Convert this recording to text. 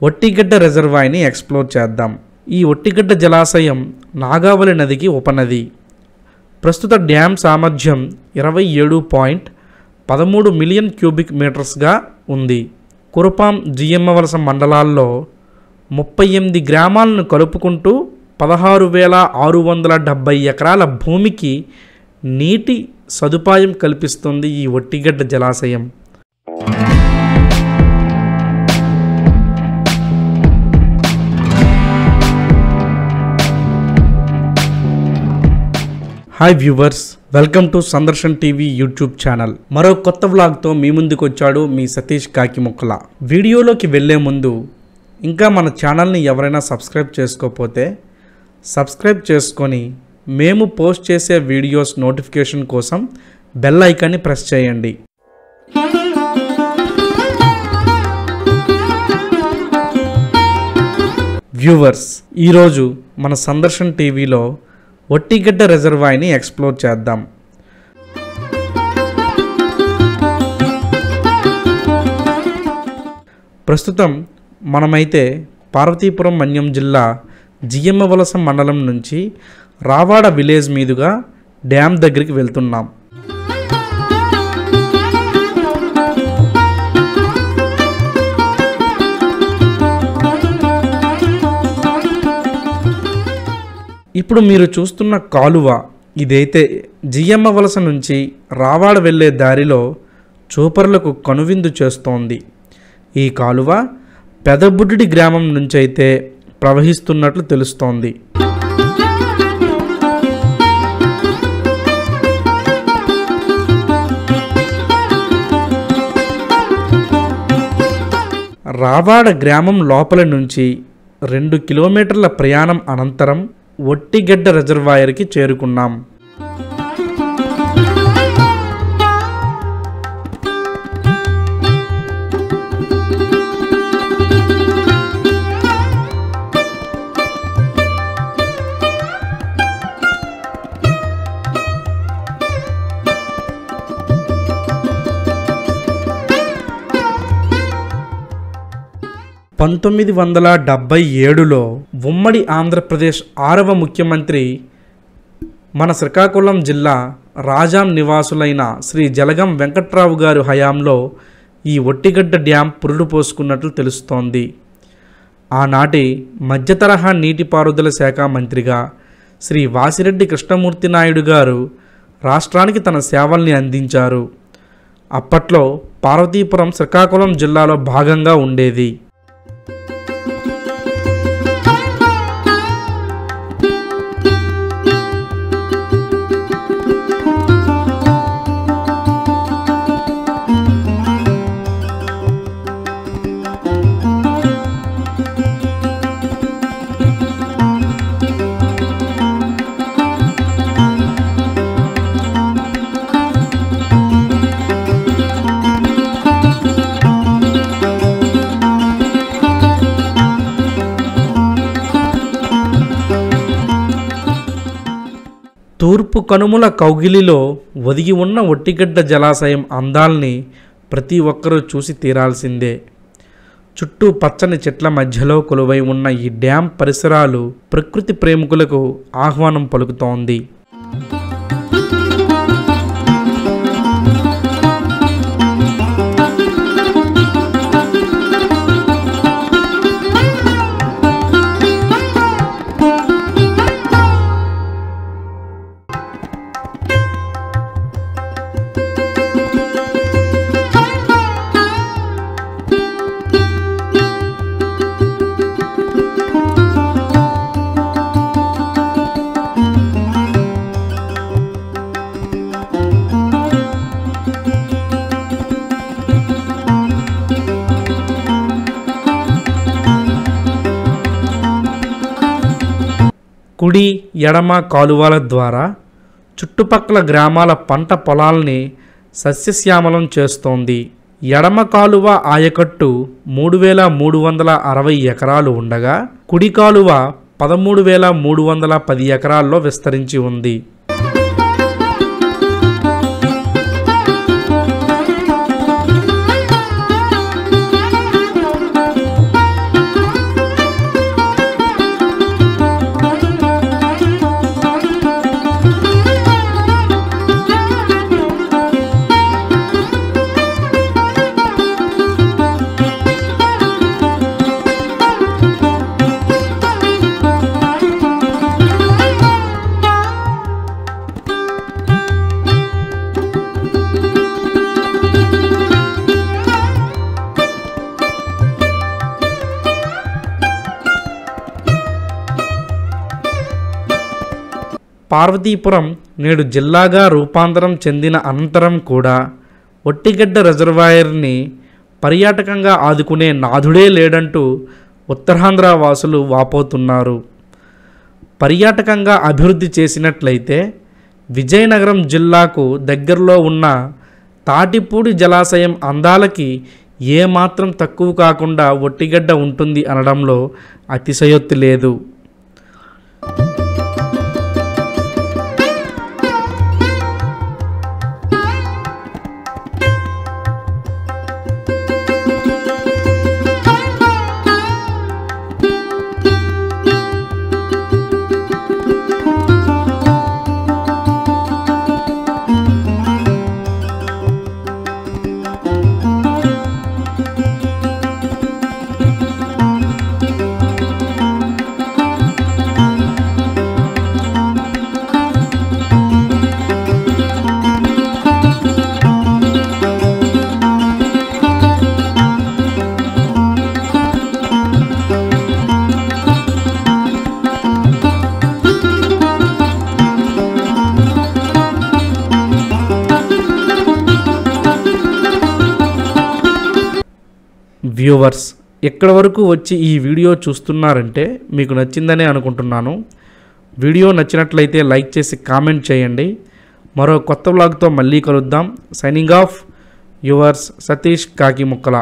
ఒట్టిగడ్డ రిజర్వాయర్ని explore చేద్దాం. ఈ ఒట్టిగడ్డ జలాశయం నాగావళి నదికి ఉపనది. ప్రస్తుత డ్యామ్ సామర్థ్యం 27.13 మిలియన్ క్యూబిక్ మీటర్స్గా ఉంది. కురపాం, జియమ్మవలస మండలాల్లో 38 గ్రామాలను కలుపుకుంటూ 16,670 ఎకరాల భూమికి నీటి సదుపాయం కల్పిస్తుంది ఈ ఒట్టిగడ్డ జలాశయం. Hi viewers, welcome to Sandarshan TV YouTube channel. మరో కొత్త వ్లాగ్తో మీ ముందుకు వచ్చాడు మీ సతీష్ కాకిముక్కల. వీడియోలోకి వెళ్ళే ముందు ఇంకా మన ఛానల్ని ఎవరైనా సబ్స్క్రైబ్ చేసుకోకపోతే సబ్స్క్రైబ్ చేసుకొని మేము పోస్ట్ చేసే వీడియోస్ నోటిఫికేషన్ కోసం బెల్ ఐకాన్ని ప్రెస్ చేయండి. వ్యూవర్స్, ఈరోజు మన సందర్శన్ టీవీలో ఒట్టిగడ్డ రిజర్వాయర్ని ఎక్స్ప్లోర్ చేద్దాం. ప్రస్తుతం మనమైతే పార్వతీపురం మన్యం జిల్లా జియమ్మవలస మండలం నుంచి రావాడ విలేజ్ మీదుగా డ్యామ్ దగ్గరికి వెళ్తున్నాం. ఇప్పుడు మీరు చూస్తున్న కాలువ ఇదైతే జియమ్మవలస నుంచి రావాడ వెళ్ళే దారిలో చూపర్లకు కనువిందు చేస్తోంది. ఈ కాలువ పెదబుడ్డి గ్రామం నుంచి అయితే ప్రవహిస్తున్నట్లు తెలుస్తోంది. రావాడ గ్రామం లోపల నుంచి 2 కిలోమీటర్ల ప్రయాణం అనంతరం ఒట్టిగడ్డ రిజర్వాయర్కి చేరుకున్నాం. పంతొమ్మిది 1977లో ఉమ్మడి ఆంధ్రప్రదేశ్ 6వ ముఖ్యమంత్రి మన శ్రీకాకుళం జిల్లా రాజాం నివాసులైన శ్రీ జలగం వెంకట్రావు గారు హయాంలో ఈ ఒట్టిగడ్డ డ్యామ్ పురుడు పోసుకున్నట్లు తెలుస్తోంది. ఆనాటి మధ్యతరహా నీటిపారుదల శాఖ మంత్రిగా శ్రీ వాసిరెడ్డి కృష్ణమూర్తి నాయుడు గారు రాష్ట్రానికి తన సేవల్ని అందించారు. అప్పట్లో పార్వతీపురం శ్రీకాకుళం జిల్లాలో భాగంగా ఉండేది. తూర్పు కనుమల కౌగిలిలో ఒదిగి ఉన్న ఒట్టిగడ్డ జలాశయం అందాల్ని ప్రతి ఒక్కరూ చూసి తీరాల్సిందే. చుట్టూ పచ్చని చెట్ల మధ్యలో కొలువై ఉన్న ఈ డ్యామ్ పరిసరాలు ప్రకృతి ప్రేమికులకు ఆహ్వానం పలుకుతోంది. కుడి ఎడమ కాలువల ద్వారా చుట్టుపక్కల గ్రామాల పంట పొలాల్ని సస్యశ్యామలం చేస్తోంది. ఎడమ కాలువ ఆయకట్టు 3,360 ఎకరాలు ఉండగా కుడి కాలువ 13,310 ఎకరాల్లో విస్తరించి ఉంది. పార్వతీపురం నేడు జిల్లాగా రూపాంతరం చెందిన అనంతరం కూడా ఒట్టిగడ్డ రిజర్వాయర్ని పర్యాటకంగా ఆదుకునే నాథుడే లేడంటూ ఉత్తరాంధ్ర వాసులు వాపోతున్నారు. పర్యాటకంగా అభివృద్ధి చేసినట్లయితే విజయనగరం జిల్లాకు దగ్గరలో ఉన్న తాటిపూడి జలాశయం అందాలకి ఏమాత్రం తక్కువ కాకుండా ఒట్టిగడ్డ ఉంటుంది అనడంలో అతిశయోక్తి లేదు. వ్యూవర్స్, ఎక్కడి వరకు వచ్చి ఈ వీడియో చూస్తున్నారంటే మీకు నచ్చిందనే అనుకుంటున్నాను. వీడియో నచ్చినట్లయితే లైక్ చేసి కామెంట్ చేయండి. మరో కొత్త వ్లాగ్తో మళ్ళీ కలుద్దాం. Signing off yours Satish కాకిముక్కల.